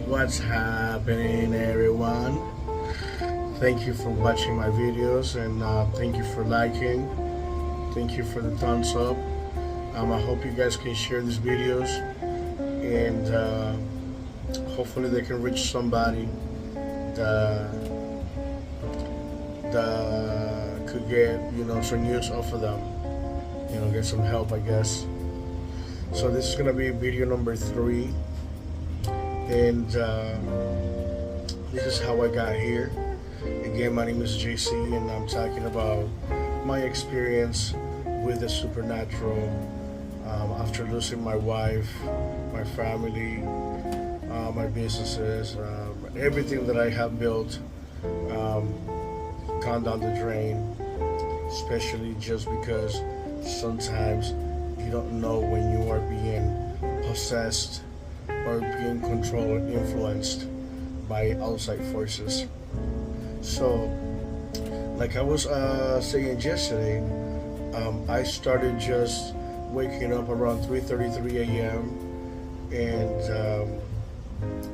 What's happening, everyone? Thank you for watching my videos, and thank you for liking. Thank you for the thumbs up. I hope you guys can share these videos, and hopefully they can reach somebody that could get some use off of them. Get some help, I guess. So this is gonna be video number 3, and this is how I got here. Again, my name is JC, and I'm talking about my experience with the supernatural after losing my wife, my family, my businesses, everything that I have built gone down the drain, especially just because sometimes you don't know when you are being possessed or being controlled or influenced by outside forces. So, like I was saying yesterday, I started just waking up around 3:33 a.m. and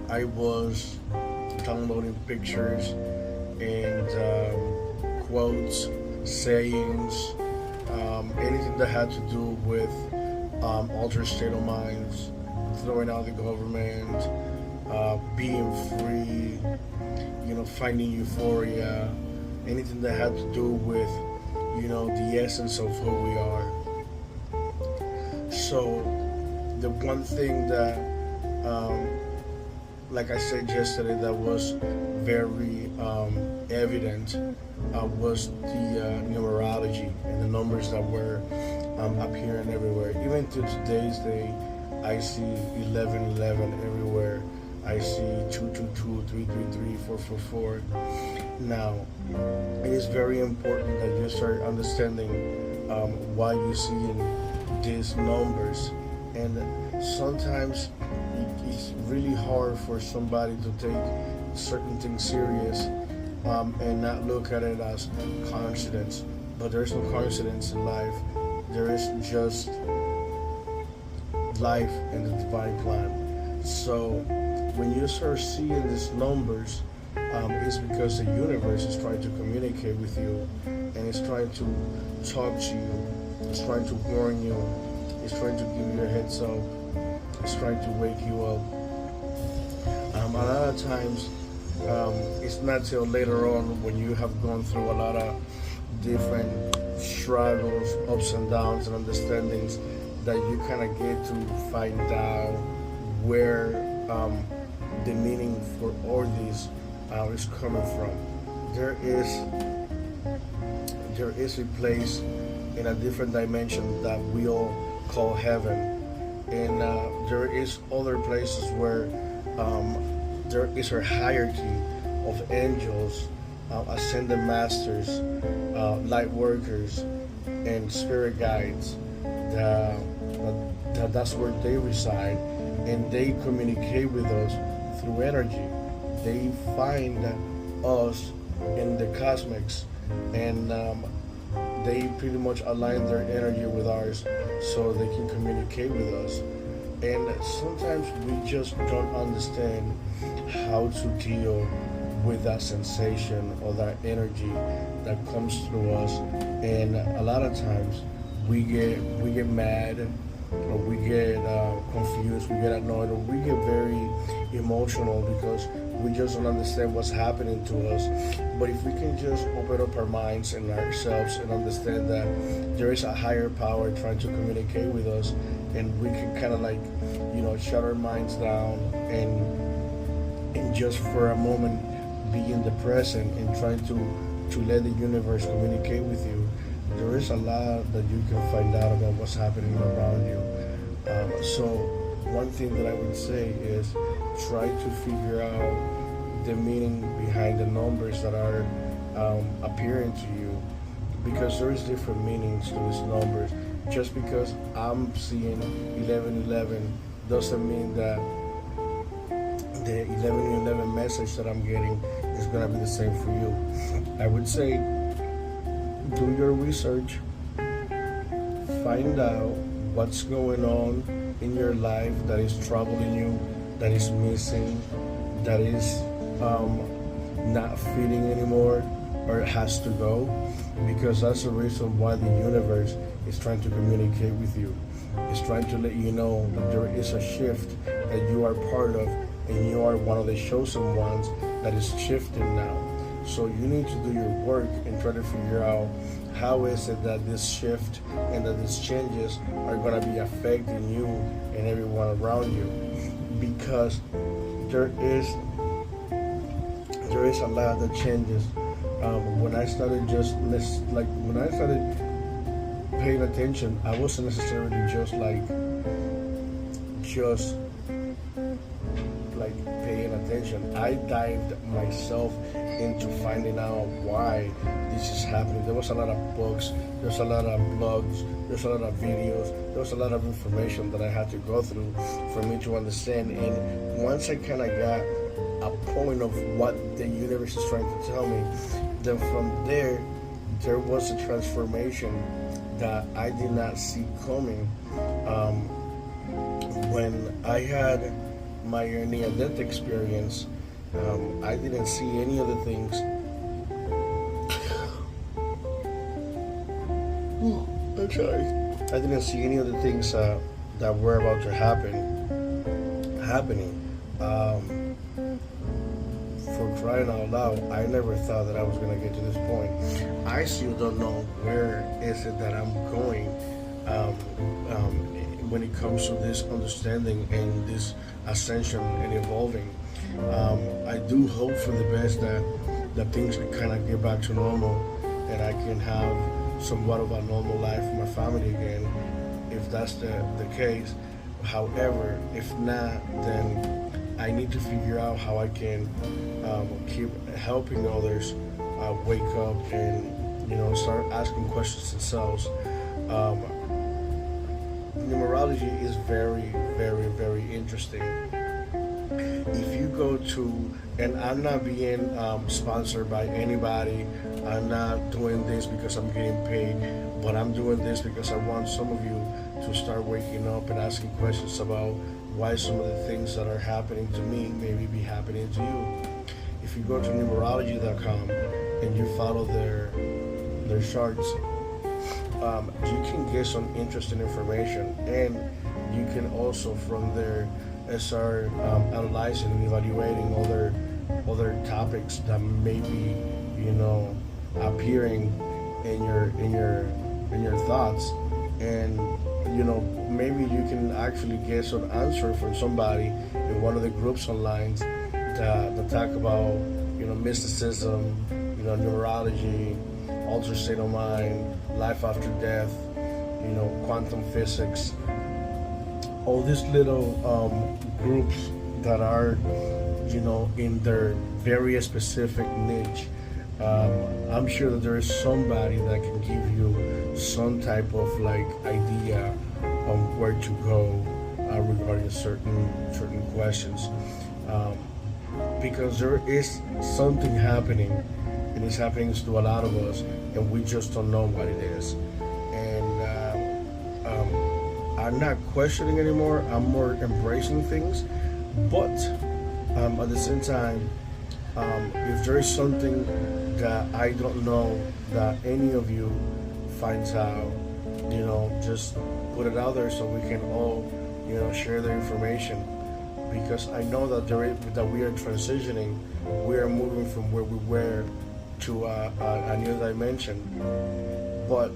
I was downloading pictures and quotes, sayings, anything that had to do with altered state of minds, throwing out the government, being free, finding euphoria, anything that had to do with, the essence of who we are. So, the one thing that, like I said yesterday, that was very evident was the numerology and the numbers that were appearing everywhere. Even to today's day, I see 1111 everywhere. I see 222, 333, 444. Now, it is very important that you start understanding why you're seeing these numbers. And sometimes it's really hard for somebody to take certain things serious and not look at it as coincidence. But there's no coincidence in life. There is just life and the divine plan. So when you start seeing these numbers, it's because the universe is trying to communicate with you, and it's trying to talk to you. It's trying to warn you. It's trying to give you a heads up. It's trying to wake you up. A lot of times, it's not till later on when you have gone through a lot of different struggles, ups and downs, and understandings that you kind of get to find out where the meaning for all this is coming from. There is a place in a different dimension that we all call heaven, and there is other places where there is a hierarchy of angels, ascended masters, light workers, and spirit guides. That's where they reside, and they communicate with us through energy. They find us in the cosmics, and they pretty much align their energy with ours so they can communicate with us. And sometimes we just don't understand how to deal with that sensation or that energy that comes through us. And a lot of times we get mad, or we get confused, we get annoyed, or we get very emotional because we just don't understand what's happening to us. But if we can just open up our minds and ourselves and understand that there is a higher power trying to communicate with us, and we can kind of shut our minds down and just for a moment be in the present and try to let the universe communicate with you, there is a lot that you can find out about what's happening around you. So one thing that I would say is try to figure out the meaning behind the numbers that are appearing to you, because there is different meanings to these numbers. Just because I'm seeing 1111 doesn't mean that the 1111 message that I'm getting is going to be the same for you. I would say do your research, find out what's going on in your life that is troubling you, that is missing, that is not fitting anymore, or it has to go, because that's the reason why the universe is trying to communicate with you. It's trying to let you know that there is a shift that you are part of, and you are one of the chosen ones that is shifting now. So you need to do your work and try to figure out how is it that this shift and that these changes are going to be affecting you and everyone around you, because there is a lot that changes. When I started when I started paying attention, I wasn't necessarily just paying attention. I dived myself into finding out why this is happening. There was a lot of books, there's a lot of blogs, there's a lot of videos, there was a lot of information that I had to go through for me to understand. And once I kind of got a point of what the universe is trying to tell me, then from there was a transformation that I did not see coming. When I had my near-death experience, I didn't see any of the things. I'm sorry. I didn't see any of the things that were about to happening. For crying out loud, I never thought that I was gonna get to this point. I still don't know where is it that I'm going when it comes to this understanding and this ascension and evolving. I do hope for the best that things can kind of get back to normal and I can have somewhat of a normal life with my family again, if that's the case. However, if not, then I need to figure out how I can keep helping others wake up and start asking questions themselves. Numerology is very, very, very interesting. If you go to, and I'm not being sponsored by anybody, I'm not doing this because I'm getting paid, but I'm doing this because I want some of you to start waking up and asking questions about why some of the things that are happening to me maybe be happening to you. If you go to numerology.com and you follow their charts, you can get some interesting information, and you can also from there start analyzing and evaluating other topics that may be appearing in your thoughts, and maybe you can actually get some answer from somebody in one of the groups online that talk about mysticism, numerology, altered state of mind, life after death, quantum physics, all these little groups that are in their very specific niche. I'm sure that there is somebody that can give you some type of idea on where to go regarding certain questions, because there is something happening, and it's happening to a lot of us, and we just don't know what it is. And I'm not questioning anymore. I'm more embracing things, but at the same time, if there is something that I don't know that any of you finds out, just put it out there so we can all, share the information. Because I know that that we are transitioning, we are moving from where we were to a new dimension. But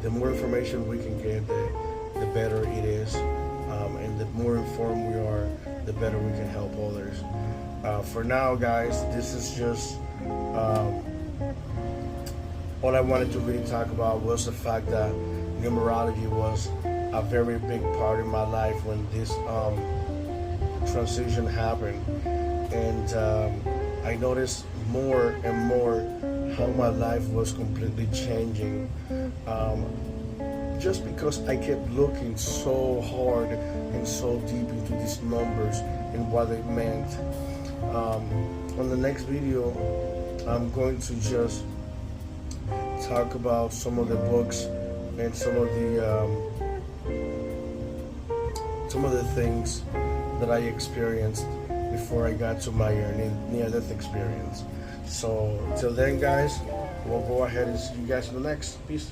the more information we can get, the better it is, and the more informed we are, the better we can help others. For now, guys, this is just all I wanted to really talk about was the fact that numerology was a very big part in my life when this transition happened, and I noticed more and more how my life was completely changing, just because I kept looking so hard and so deep into these numbers and what they meant. On the next video, I'm going to just talk about some of the books and some of the things that I experienced before I got to my near-death experience. So till then, guys, we'll go ahead and see you guys in the next. Peace.